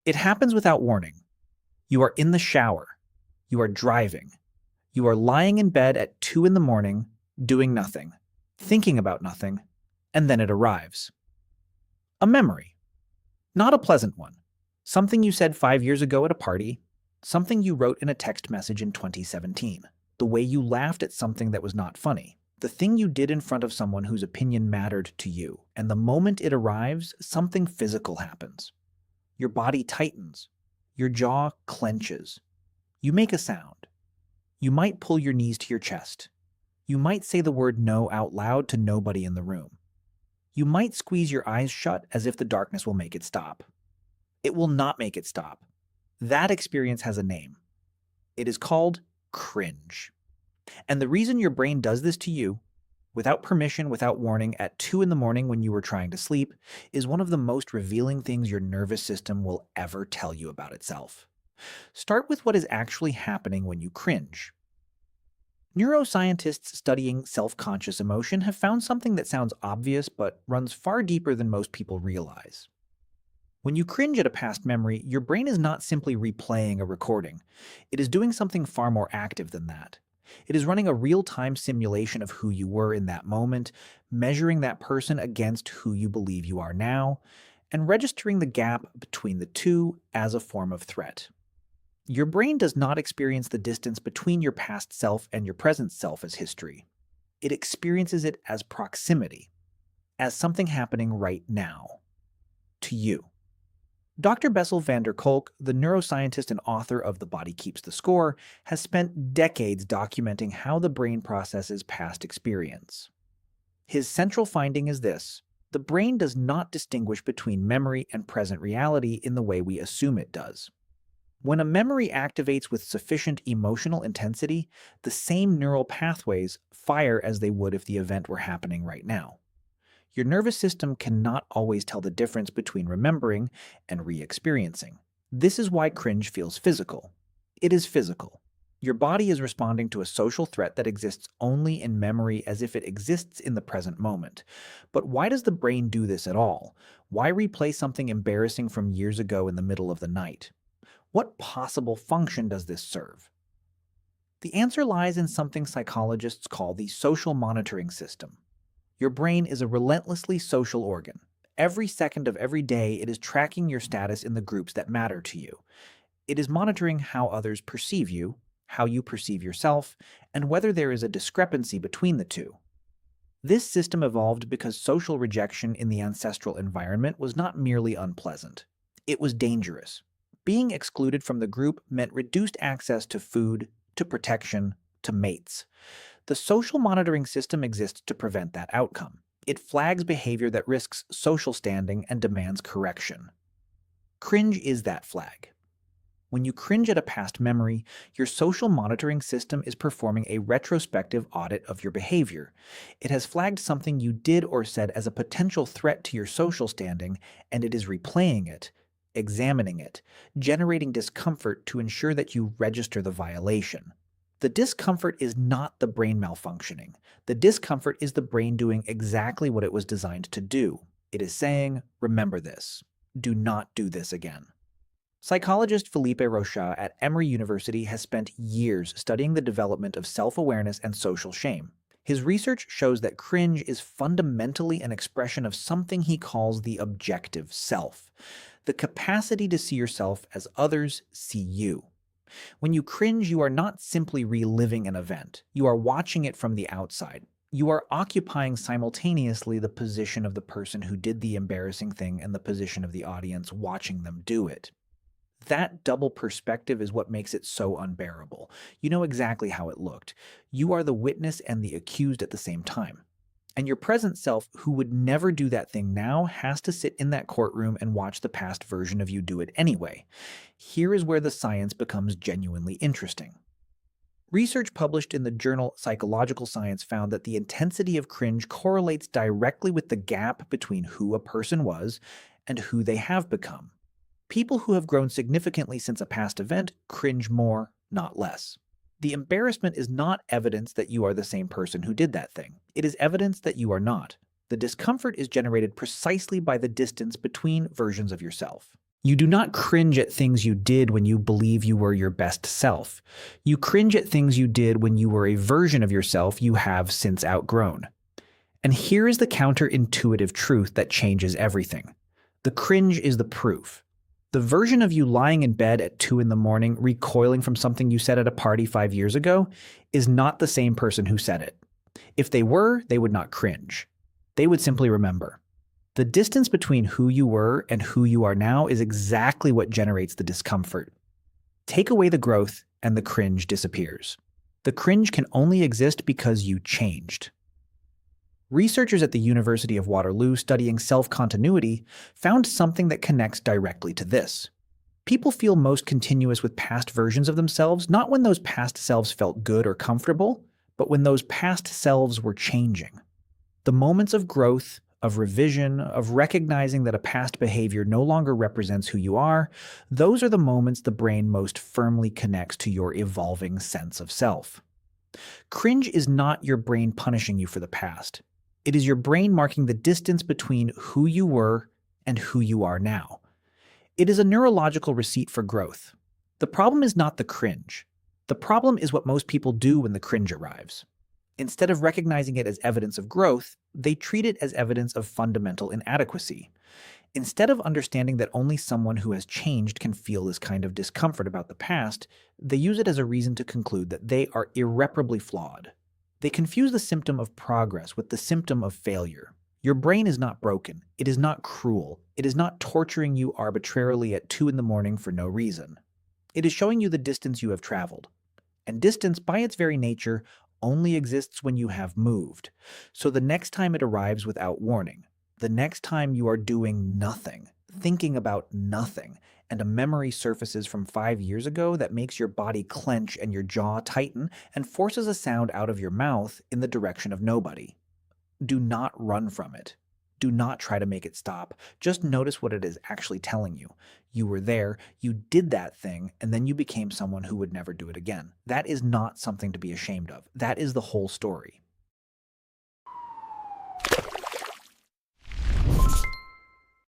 It happens without warning. You are in the shower. You are driving. You are lying in bed at 2 in the morning, doing nothing, thinking about nothing, and then it arrives. A memory. Not a pleasant one. Something you said 5 years ago at a party. Something you wrote in a text message in 2017. The way you laughed at something that was not funny. The thing you did in front of someone whose opinion mattered to you. And the moment it arrives, something physical happens. Your body tightens. Your jaw clenches. You make a sound. You might pull your knees to your chest. You might say the word no out loud to nobody in the room. You might squeeze your eyes shut as if the darkness will make it stop. It will not make it stop. That experience has a name. It is called cringe. And the reason your brain does this to you, without permission, without warning, at 2 in the morning when you were trying to sleep, is one of the most revealing things your nervous system will ever tell you about itself. Start with what is actually happening when you cringe. Neuroscientists studying self-conscious emotion have found something that sounds obvious but runs far deeper than most people realize. When you cringe at a past memory, your brain is not simply replaying a recording. It is doing something far more active than that. It is running a real-time simulation of who you were in that moment, measuring that person against who you believe you are now, and registering the gap between the two as a form of threat. Your brain does not experience the distance between your past self and your present self as history. It experiences it as proximity, as something happening right now, to you. Dr. Bessel van der Kolk, the neuroscientist and author of The Body Keeps the Score, has spent decades documenting how the brain processes past experience. His central finding is this: the brain does not distinguish between memory and present reality in the way we assume it does. When a memory activates with sufficient emotional intensity, the same neural pathways fire as they would if the event were happening right now. Your nervous system cannot always tell the difference between remembering and re-experiencing. This is why cringe feels physical. It is physical. Your body is responding to a social threat that exists only in memory as if it exists in the present moment. But why does the brain do this at all? Why replay something embarrassing from years ago in the middle of the night? What possible function does this serve? The answer lies in something psychologists call the social monitoring system. Your brain is a relentlessly social organ. Every second of every day, it is tracking your status in the groups that matter to you. It is monitoring how others perceive you, how you perceive yourself, and whether there is a discrepancy between the two. This system evolved because social rejection in the ancestral environment was not merely unpleasant. It was dangerous. Being excluded from the group meant reduced access to food, to protection, to mates. The social monitoring system exists to prevent that outcome. It flags behavior that risks social standing and demands correction. Cringe is that flag. When you cringe at a past memory, your social monitoring system is performing a retrospective audit of your behavior. It has flagged something you did or said as a potential threat to your social standing, and it is replaying it, examining it, generating discomfort to ensure that you register the violation. The discomfort is not the brain malfunctioning. The discomfort is the brain doing exactly what it was designed to do. It is saying, remember this. Do not do this again. Psychologist Philippe Rochat at Emory University has spent years studying the development of self-awareness and social shame. His research shows that cringe is fundamentally an expression of something he calls the objective self, the capacity to see yourself as others see you. When you cringe, you are not simply reliving an event. You are watching it from the outside. You are occupying simultaneously the position of the person who did the embarrassing thing and the position of the audience watching them do it. That double perspective is what makes it so unbearable. You know exactly how it looked. You are the witness and the accused at the same time. And your present self, who would never do that thing now, has to sit in that courtroom and watch the past version of you do it anyway. Here is where the science becomes genuinely interesting. Research published in the journal Psychological Science found that the intensity of cringe correlates directly with the gap between who a person was and who they have become. People who have grown significantly since a past event cringe more, not less. The embarrassment is not evidence that you are the same person who did that thing. It is evidence that you are not. The discomfort is generated precisely by the distance between versions of yourself. You do not cringe at things you did when you believe you were your best self. You cringe at things you did when you were a version of yourself you have since outgrown. And here is the counterintuitive truth that changes everything. The cringe is the proof. The version of you lying in bed at 2 in the morning, recoiling from something you said at a party 5 years ago, is not the same person who said it. If they were, they would not cringe. They would simply remember. The distance between who you were and who you are now is exactly what generates the discomfort. Take away the growth, and the cringe disappears. The cringe can only exist because you changed. Researchers at the University of Waterloo studying self-continuity found something that connects directly to this. People feel most continuous with past versions of themselves, not when those past selves felt good or comfortable, but when those past selves were changing. The moments of growth, of revision, of recognizing that a past behavior no longer represents who you are, those are the moments the brain most firmly connects to your evolving sense of self. Cringe is not your brain punishing you for the past. It is your brain marking the distance between who you were and who you are now. It is a neurological receipt for growth. The problem is not the cringe. The problem is what most people do when the cringe arrives. Instead of recognizing it as evidence of growth, they treat it as evidence of fundamental inadequacy. Instead of understanding that only someone who has changed can feel this kind of discomfort about the past, they use it as a reason to conclude that they are irreparably flawed. They confuse the symptom of progress with the symptom of failure. Your brain is not broken. It is not cruel. It is not torturing you arbitrarily at 2 in the morning for no reason. It is showing you the distance you have traveled. And distance, by its very nature, only exists when you have moved. So the next time it arrives without warning, the next time you are doing nothing, thinking about nothing, and a memory surfaces from 5 years ago that makes your body clench and your jaw tighten and forces a sound out of your mouth in the direction of nobody. Do not run from it. Do not try to make it stop. Just notice what it is actually telling you. You were there, you did that thing, and then you became someone who would never do it again. That is not something to be ashamed of. That is the whole story.